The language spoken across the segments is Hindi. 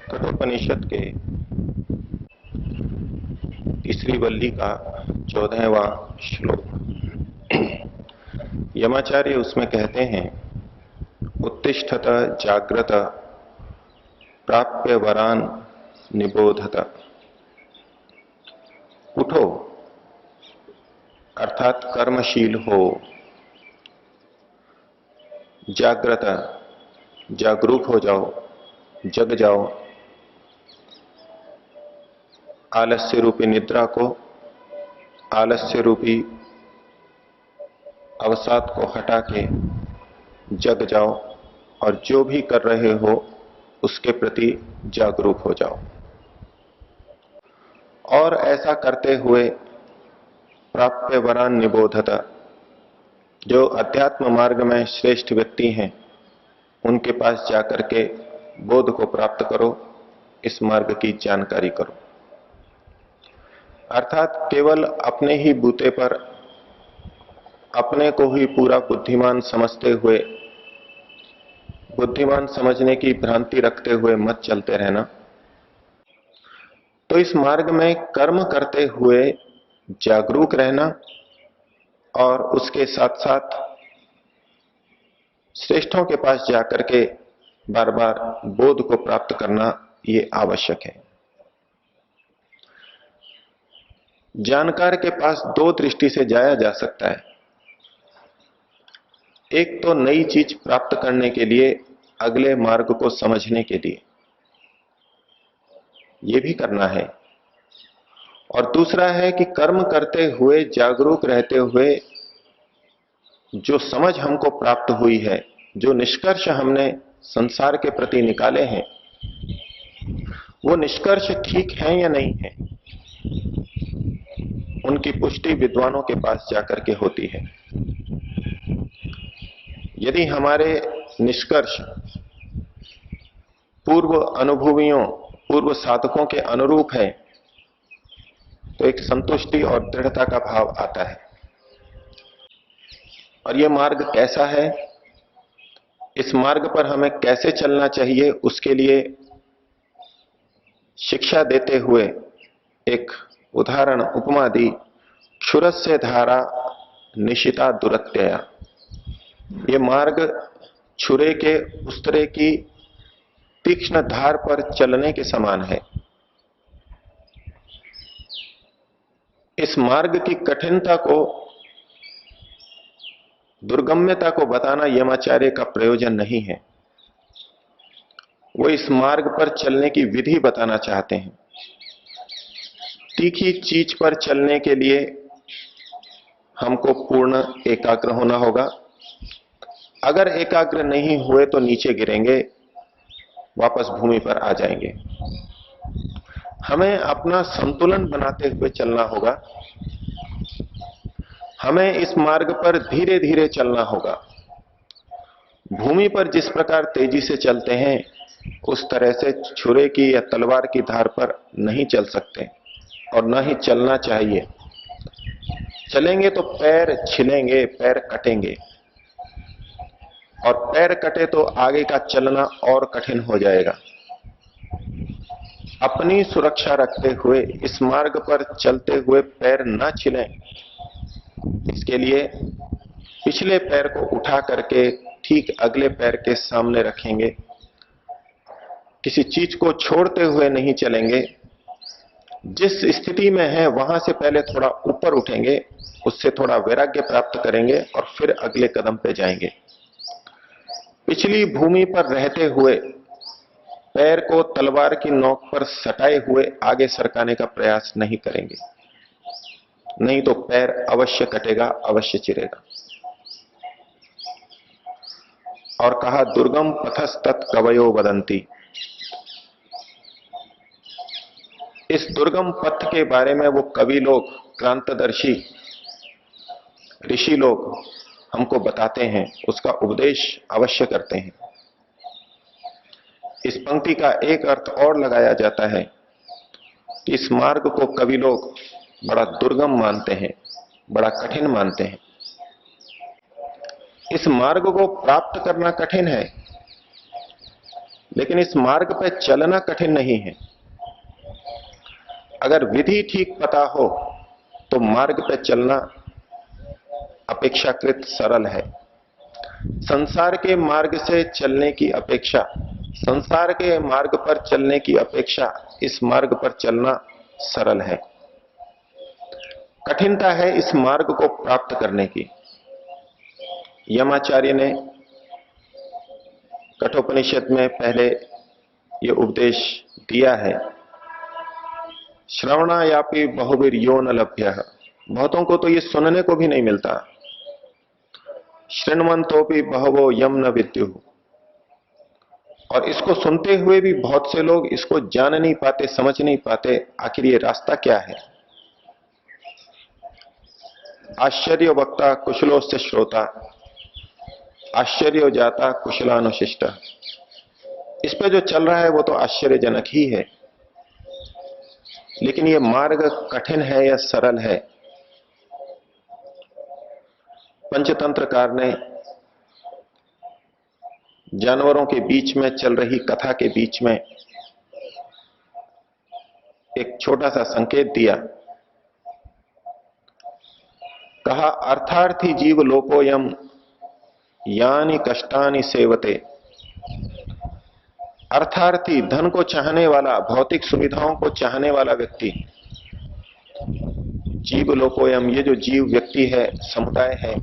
कठोपनिषद के तीसरी वल्ली का 14वां श्लोक। यमाचार्य उसमें कहते हैं, उत्तिष्ठत जाग्रत प्राप्य वरान निबोधत। उठो अर्थात कर्मशील हो, जाग्रत जागरूक हो जाओ, जग जाओ, आलस्य रूपी निद्रा को, आलस्य रूपी अवसाद को हटा के जग जाओ और जो भी कर रहे हो उसके प्रति जागरूक हो जाओ। और ऐसा करते हुए प्राप्य वरान निबोधत, जो अध्यात्म मार्ग में श्रेष्ठ व्यक्ति हैं उनके पास जाकर के बोध को प्राप्त करो, इस मार्ग की जानकारी करो। अर्थात केवल अपने ही बूते पर अपने को ही पूरा बुद्धिमान समझते हुए, बुद्धिमान समझने की भ्रांति रखते हुए मत चलते रहना। तो इस मार्ग में कर्म करते हुए जागरूक रहना और उसके साथ साथ श्रेष्ठों के पास जाकर के बार बार बोध को प्राप्त करना, ये आवश्यक है। जानकार के पास दो दृष्टि से जाया जा सकता है। एक तो नई चीज प्राप्त करने के लिए, अगले मार्ग को समझने के लिए, यह भी करना है। और दूसरा है कि कर्म करते हुए, जागरूक रहते हुए जो समझ हमको प्राप्त हुई है, जो निष्कर्ष हमने संसार के प्रति निकाले हैं, वो निष्कर्ष ठीक है या नहीं है, उनकी पुष्टि विद्वानों के पास जाकर के होती है। यदि हमारे निष्कर्ष पूर्व अनुभवियों, पूर्व साधकों के अनुरूप है तो एक संतुष्टि और दृढ़ता का भाव आता है। और यह मार्ग कैसा है, इस मार्ग पर हमें कैसे चलना चाहिए, उसके लिए शिक्षा देते हुए एक उदाहरण उपमा दी, क्षुरस्य धारा निशिता दुरत्यया। ये मार्ग छुरे के उस्तरे की तीक्ष्ण धार पर चलने के समान है। इस मार्ग की कठिनता को, दुर्गम्यता को बताना यमाचार्य का प्रयोजन नहीं है। वो इस मार्ग पर चलने की विधि बताना चाहते हैं। तीखी चीज पर चलने के लिए हमको पूर्ण एकाग्र होना होगा। अगर एकाग्र नहीं हुए तो नीचे गिरेंगे, वापस भूमि पर आ जाएंगे। हमें अपना संतुलन बनाते हुए चलना होगा। हमें इस मार्ग पर धीरे धीरे चलना होगा। भूमि पर जिस प्रकार तेजी से चलते हैं, उस तरह से छुरे की या तलवार की धार पर नहीं चल सकते और न ही चलना चाहिए। चलेंगे तो पैर छिलेंगे, पैर कटेंगे, और पैर कटे तो आगे का चलना और कठिन हो जाएगा। अपनी सुरक्षा रखते हुए इस मार्ग पर चलते हुए पैर न छिलें, इसके लिए पिछले पैर को उठा करके ठीक अगले पैर के सामने रखेंगे। किसी चीज को छोड़ते हुए नहीं चलेंगे। जिस स्थिति में है वहां से पहले थोड़ा ऊपर उठेंगे, उससे थोड़ा वैराग्य प्राप्त करेंगे और फिर अगले कदम पे जाएंगे। पिछली भूमि पर रहते हुए पैर को तलवार की नोक पर सटाए हुए आगे सरकाने का प्रयास नहीं करेंगे, नहीं तो पैर अवश्य कटेगा, अवश्य चिरेगा। और कहा, दुर्गम पथस्तत् कवयो वदंती। इस दुर्गम पथ के बारे में वो कवि लोग, क्रांतदर्शी ऋषि लोग हमको बताते हैं, उसका उपदेश अवश्य करते हैं। इस पंक्ति का एक अर्थ और लगाया जाता है कि इस मार्ग को कवि लोग बड़ा दुर्गम मानते हैं, बड़ा कठिन मानते हैं। इस मार्ग को प्राप्त करना कठिन है, लेकिन इस मार्ग पर चलना कठिन नहीं है। अगर विधि ठीक पता हो तो मार्ग पर चलना अपेक्षाकृत सरल है। संसार के मार्ग से चलने की अपेक्षा, संसार के मार्ग पर चलने की अपेक्षा इस मार्ग पर चलना सरल है। कठिनता है इस मार्ग को प्राप्त करने की। यमाचार्य ने कठोपनिषद में पहले यह उपदेश दिया है, श्रवणायापि बहुवीर यो न लभ्य। बहुतों को तो ये सुनने को भी नहीं मिलता। शृण्वन्तो भी बहवो यम न विद्यु। और इसको सुनते हुए भी बहुत से लोग इसको जान नहीं पाते, समझ नहीं पाते, आखिर ये रास्ता क्या है। आश्चर्य वक्ता कुशलो से श्रोता, आश्चर्य जाता कुशलानुशिष्ट। इस पे जो चल रहा है वो तो आश्चर्यजनक ही है, लेकिन ये मार्ग कठिन है या सरल है। पंचतंत्रकार ने जानवरों के बीच में चल रही कथा के बीच में एक छोटा सा संकेत दिया। कहा, अर्थार्थी जीव लोकोयम यानी कष्टानि सेवते। अर्थार्थी, धन को चाहने वाला, भौतिक सुविधाओं को चाहने वाला व्यक्ति, जीव लोकोयम, ये जो जीव व्यक्ति है, समुदाय है,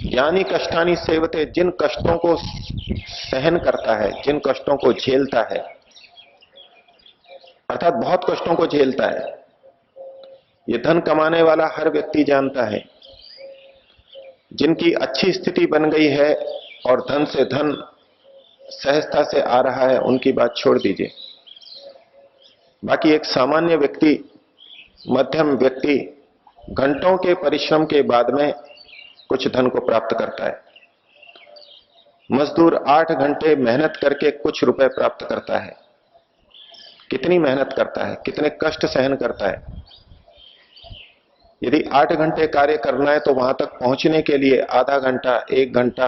यानी कष्टानि सेवते, जिन कष्टों को सहन करता है, जिन कष्टों को झेलता है, अर्थात बहुत कष्टों को झेलता है। ये धन कमाने वाला हर व्यक्ति जानता है। जिनकी अच्छी स्थिति बन गई है और धन से धन सहजता से आ रहा है, उनकी बात छोड़ दीजिए। बाकी एक सामान्य व्यक्ति, मध्यम व्यक्ति, घंटों के परिश्रम के बाद में कुछ धन को प्राप्त करता है। मजदूर 8 घंटे मेहनत करके कुछ रुपए प्राप्त करता है। कितनी मेहनत करता है, कितने कष्ट सहन करता है। यदि 8 घंटे कार्य करना है तो वहां तक पहुंचने के लिए आधा घंटा, 1 घंटा,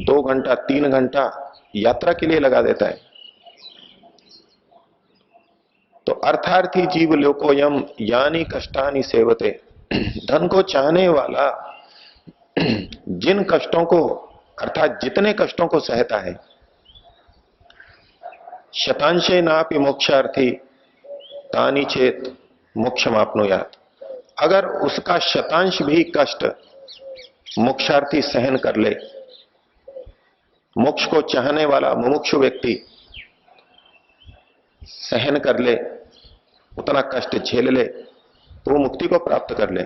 2 घंटा, 3 घंटा यात्रा के लिए लगा देता है। तो अर्थार्थी जीव लोकोयम यानी कष्टानि सेवते। धन को चाहने वाला जिन कष्टों को, अर्थात जितने कष्टों को सहता है, शतांशे नापि मोक्षार्थी तानि चेत मोक्षमाप्नुयात्। अगर उसका शतांश भी कष्ट मोक्षार्थी सहन कर ले, मोक्ष को चाहने वाला मुमुक्षु व्यक्ति सहन कर ले, उतना कष्ट झेल ले, तो वो मुक्ति को प्राप्त कर ले।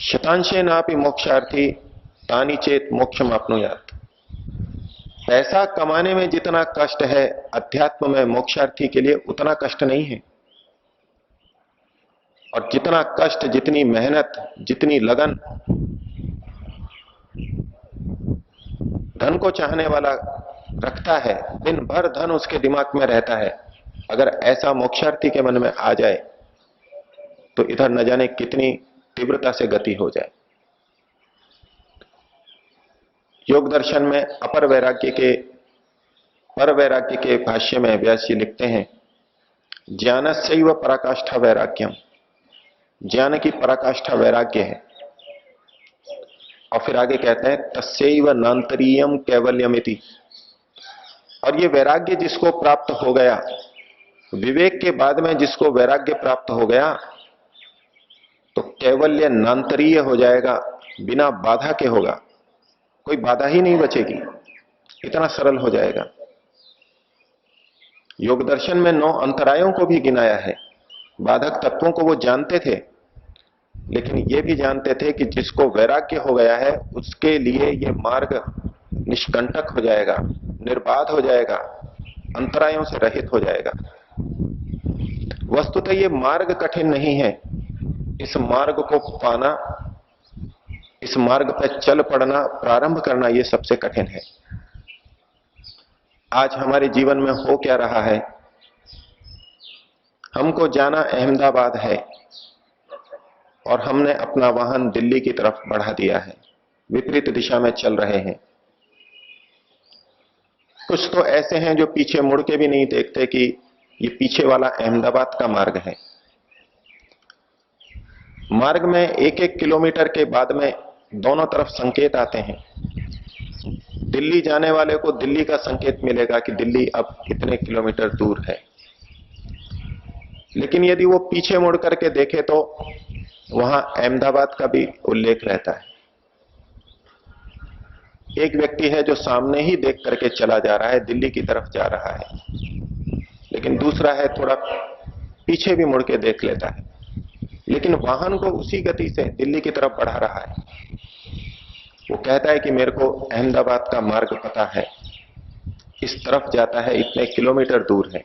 शतांशे नापि मोक्षार्थी तानि चेत मोक्षमाप्नुयात्। पैसा कमाने में जितना कष्ट है, अध्यात्म में मोक्षार्थी के लिए उतना कष्ट नहीं है। और जितना कष्ट, जितनी मेहनत, जितनी लगन धन को चाहने वाला रखता है, दिन भर धन उसके दिमाग में रहता है, अगर ऐसा मोक्षार्थी के मन में आ जाए तो इधर न जाने कितनी तीव्रता से गति हो जाए। योग दर्शन में पर वैराग्य के भाष्य में व्यास जी लिखते हैं, ज्ञानस्यैव पराकाष्ठा वैराग्यम। ज्ञान की पराकाष्ठा वैराग्य है। और फिर आगे कहते हैं, तस्यैव नान्तरीयम कैवल्यमिति। और ये वैराग्य जिसको प्राप्त हो गया, विवेक के बाद में जिसको वैराग्य प्राप्त हो गया, तो कैवल्य नान्तरीय हो जाएगा, बिना बाधा के होगा, कोई बाधा ही नहीं बचेगी, इतना सरल हो जाएगा। योग दर्शन में 9 अंतरायों को भी गिनाया है। बाधक तत्वों को वो जानते थे, लेकिन ये भी जानते थे कि जिसको वैराग्य हो गया है उसके लिए ये मार्ग निष्कंटक हो जाएगा, निर्बाध हो जाएगा, अंतरायों से रहित हो जाएगा। वस्तुतः ये मार्ग कठिन नहीं है। इस मार्ग को पाना, इस मार्ग पर चल पड़ना, प्रारंभ करना, ये सबसे कठिन है। आज हमारे जीवन में हो क्या रहा है? हमको जाना अहमदाबाद है और हमने अपना वाहन दिल्ली की तरफ बढ़ा दिया है। विपरीत दिशा में चल रहे हैं। कुछ तो ऐसे हैं जो पीछे मुड़ के भी नहीं देखते कि ये पीछे वाला अहमदाबाद का मार्ग है। मार्ग में एक एक किलोमीटर के बाद में दोनों तरफ संकेत आते हैं। दिल्ली जाने वाले को दिल्ली का संकेत मिलेगा कि दिल्ली अब कितने किलोमीटर दूर है, लेकिन यदि वो पीछे मुड़ करके देखे तो वहां अहमदाबाद का भी उल्लेख रहता है। एक व्यक्ति है जो सामने ही देख करके चला जा रहा है, दिल्ली की तरफ जा रहा है, लेकिन दूसरा है थोड़ा पीछे भी मुड़ के देख लेता है, लेकिन वाहन को उसी गति से दिल्ली की तरफ बढ़ा रहा है। वो कहता है कि मेरे को अहमदाबाद का मार्ग पता है, इस तरफ जाता है, इतने किलोमीटर दूर है।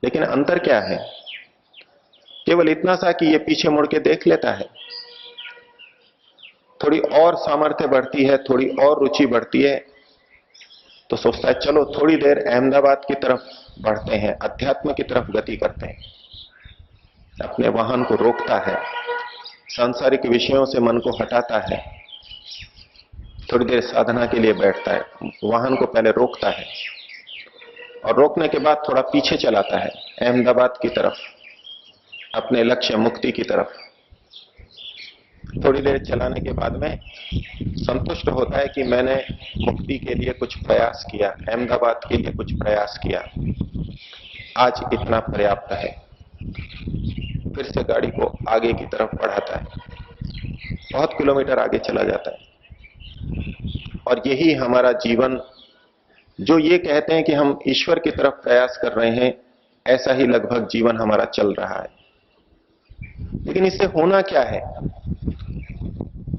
लेकिन अंतर क्या है? केवल इतना सा कि ये पीछे मुड़ के देख लेता है। थोड़ी और सामर्थ्य बढ़ती है, थोड़ी और रुचि बढ़ती है, तो सोचता है चलो थोड़ी देर अहमदाबाद की तरफ बढ़ते हैं, अध्यात्म की तरफ गति करते हैं। अपने वाहन को रोकता है, सांसारिक विषयों से मन को हटाता है, थोड़ी देर साधना के लिए बैठता है, वाहन को पहले रोकता है और रोकने के बाद थोड़ा पीछे चलाता है अहमदाबाद की तरफ, अपने लक्ष्य मुक्ति की तरफ। थोड़ी देर चलाने के बाद में संतुष्ट होता है कि मैंने मुक्ति के लिए कुछ प्रयास किया, अहमदाबाद के लिए कुछ प्रयास किया, आज इतना पर्याप्त है। फिर से गाड़ी को आगे की तरफ बढ़ाता है, बहुत किलोमीटर आगे चला जाता है। और यही हमारा जीवन, जो ये कहते हैं कि हम ईश्वर की तरफ प्रयास कर रहे हैं, ऐसा ही लगभग जीवन हमारा चल रहा है। लेकिन इससे होना क्या है?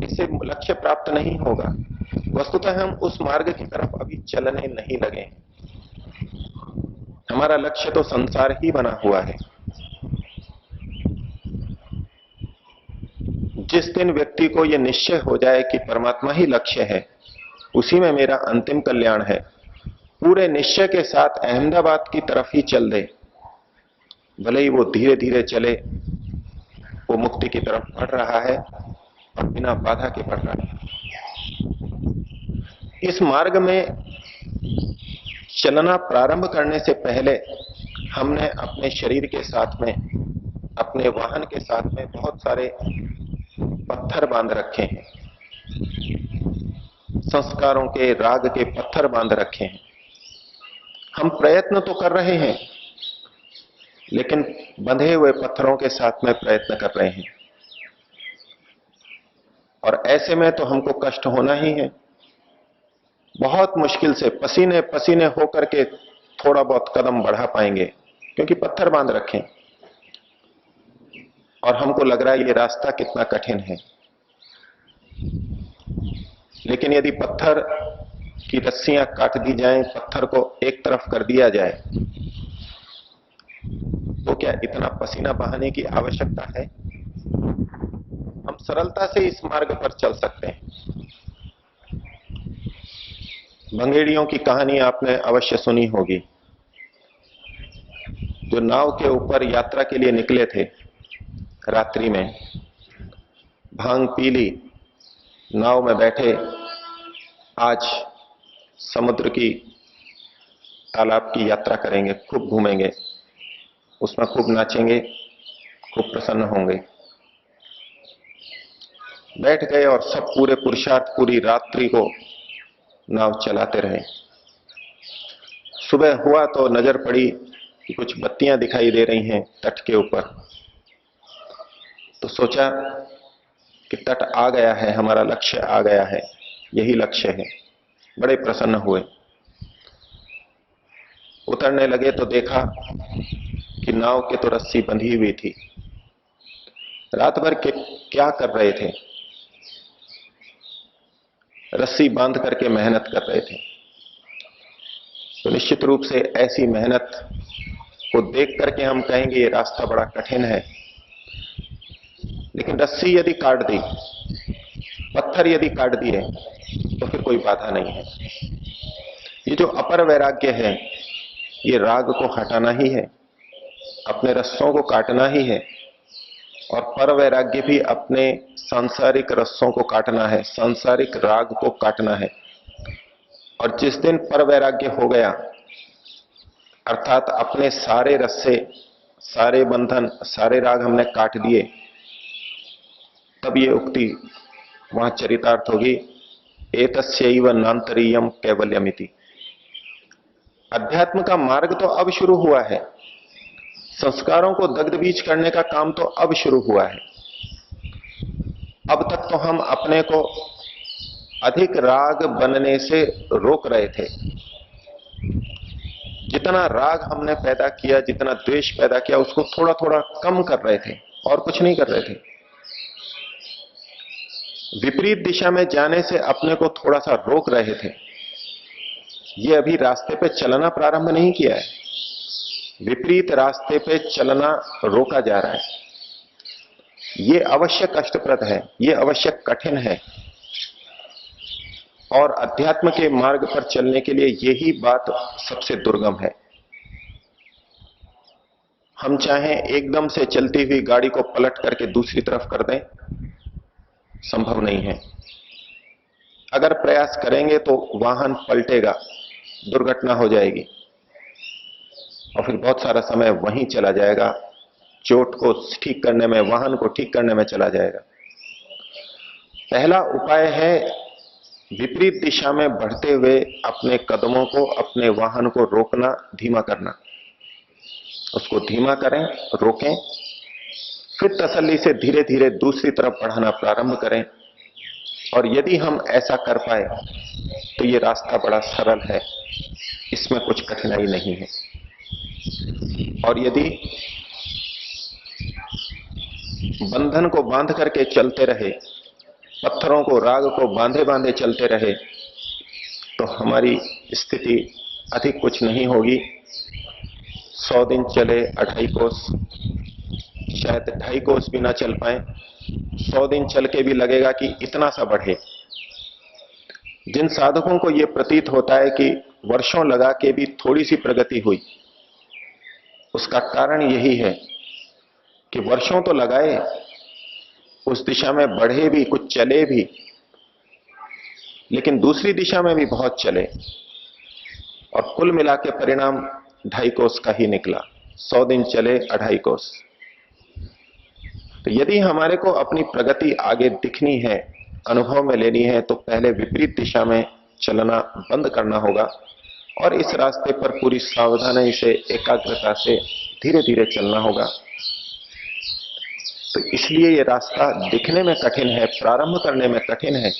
इससे लक्ष्य प्राप्त नहीं होगा। वस्तुतः हम उस मार्ग की तरफ अभी चलने नहीं लगे हैं। हमारा लक्ष्य तो संसार ही बना हुआ है। जिस दिन व्यक्ति को यह निश्चय हो जाए कि परमात्मा ही लक्ष्य है, उसी में मेरा अंतिम कल्याण है, पूरे निश्चय के साथ अहमदाबाद की तरफ ही चल दे, भले ही वो धीरे धीरे चले, वो मुक्ति की तरफ बढ़ रहा है और बिना बाधा के बढ़ रहा है। इस मार्ग में चलना प्रारंभ करने से पहले हमने अपने शरीर के साथ में, अपने वाहन के साथ में बहुत सारे पत्थर बांध रखे हैं, संस्कारों के, राग के पत्थर बांध रखे हैं। हम प्रयत्न तो कर रहे हैं, लेकिन बंधे हुए पत्थरों के साथ में प्रयत्न कर रहे हैं, और ऐसे में तो हमको कष्ट होना ही है। बहुत मुश्किल से पसीने पसीने होकर के थोड़ा बहुत कदम बढ़ा पाएंगे, क्योंकि पत्थर बांध रखे और हमको लग रहा है ये रास्ता कितना कठिन है। लेकिन यदि पत्थर की रस्सियां काट दी जाएं, पत्थर को एक तरफ कर दिया जाए, तो क्या इतना पसीना बहाने की आवश्यकता है? हम सरलता से इस मार्ग पर चल सकते हैं। भंगेड़ियों की कहानी आपने अवश्य सुनी होगी, जो नाव के ऊपर यात्रा के लिए निकले थे, रात्रि में भांग पी ली, नाव में बैठे, आज समुद्र की, तालाब की यात्रा करेंगे, खूब घूमेंगे, उसमें खूब नाचेंगे, खूब प्रसन्न होंगे। बैठ गए और सब पूरे पुरुषार्थ पूरी रात्रि को नाव चलाते रहे। सुबह हुआ तो नजर पड़ी कि कुछ बत्तियां दिखाई दे रही हैं तट के ऊपर, तो सोचा कि तट आ गया है, हमारा लक्ष्य आ गया है, यही लक्ष्य है। बड़े प्रसन्न हुए। उतरने लगे तो देखा कि नाव के तो रस्सी बंधी हुई थी। रात भर के क्या कर रहे थे? रस्सी बांध करके मेहनत कर रहे थे। तो निश्चित रूप से ऐसी मेहनत को देख करके हम कहेंगे ये रास्ता बड़ा कठिन है, लेकिन रस्सी यदि काट दी, पत्थर यदि काट दिए, तो फिर कोई बाधा नहीं है। ये जो अपर वैराग्य है, ये राग को हटाना ही है, अपने रस्सों को काटना ही है। और पर वैराग्य भी अपने सांसारिक रस्सों को काटना है, सांसारिक राग को काटना है। और जिस दिन पर वैराग्य हो गया, अर्थात अपने सारे रस्से, सारे बंधन, सारे राग हमने काट दिए, तब ये उक्ति वहां चरितार्थ होगी, एतस्यैव नान्तरीयम कैवल्यमिति। अध्यात्म का मार्ग तो अब शुरू हुआ है, संस्कारों को दग्ध बीज करने का काम तो अब शुरू हुआ है। अब तक तो हम अपने को अधिक राग बनने से रोक रहे थे। जितना राग हमने पैदा किया, जितना द्वेष पैदा किया, उसको थोड़ा थोड़ा कम कर रहे थे और कुछ नहीं कर रहे थे। विपरीत दिशा में जाने से अपने को थोड़ा सा रोक रहे थे। ये अभी रास्ते पे चलना प्रारंभ नहीं किया है, विपरीत रास्ते पे चलना रोका जा रहा है। ये अवश्य कष्टप्रद है, ये अवश्य कठिन है, और अध्यात्म के मार्ग पर चलने के लिए यही बात सबसे दुर्गम है। हम चाहें एकदम से चलती हुई गाड़ी को पलट करके दूसरी तरफ कर दें, संभव नहीं है। अगर प्रयास करेंगे तो वाहन पलटेगा, दुर्घटना हो जाएगी और फिर बहुत सारा समय वहीं चला जाएगा, चोट को ठीक करने में, वाहन को ठीक करने में चला जाएगा। पहला उपाय है विपरीत दिशा में बढ़ते हुए अपने कदमों को, अपने वाहन को रोकना, धीमा करना। उसको धीमा करें, रोकें, फिर तसल्ली से धीरे धीरे दूसरी तरफ बढ़ाना प्रारंभ करें। और यदि हम ऐसा कर पाए तो ये रास्ता बड़ा सरल है, इसमें कुछ कठिनाई नहीं है। और यदि बंधन को बांध करके चलते रहे, पत्थरों को, राग को बांधे बांधे चलते रहे, तो हमारी स्थिति अधिक कुछ नहीं होगी। 100 दिन चले 2.5 कोस, शायद 2.5 कोस भी ना चल पाए। 100 दिन चल के भी लगेगा कि इतना सा बढ़े। जिन साधकों को यह प्रतीत होता है कि वर्षों लगा के भी थोड़ी सी प्रगति हुई, उसका कारण यही है कि वर्षों तो लगाए, उस दिशा में बढ़े भी, कुछ चले भी, लेकिन दूसरी दिशा में भी बहुत चले, और कुल मिला के परिणाम 2.5 कोस का ही निकला। 100 दिन चले 2.5 कोस। तो यदि हमारे को अपनी प्रगति आगे दिखनी है, अनुभव में लेनी है, तो पहले विपरीत दिशा में चलना बंद करना होगा और इस रास्ते पर पूरी सावधानी से, एकाग्रता से धीरे धीरे चलना होगा। तो इसलिए यह रास्ता दिखने में कठिन है, प्रारंभ करने में कठिन है,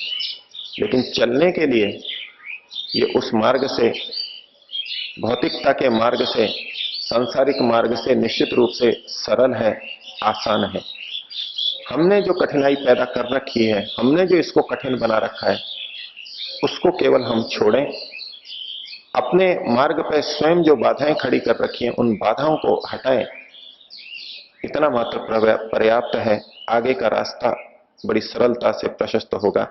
लेकिन चलने के लिए ये उस मार्ग से, भौतिकता के मार्ग से, सांसारिक मार्ग से निश्चित रूप से सरल है, आसान है। हमने जो कठिनाई पैदा कर रखी है, हमने जो इसको कठिन बना रखा है, उसको केवल हम छोड़ें। अपने मार्ग पर स्वयं जो बाधाएं खड़ी कर रखी हैं, उन बाधाओं को हटाएं। इतना मात्र पर्याप्त है। आगे का रास्ता बड़ी सरलता से प्रशस्त होगा।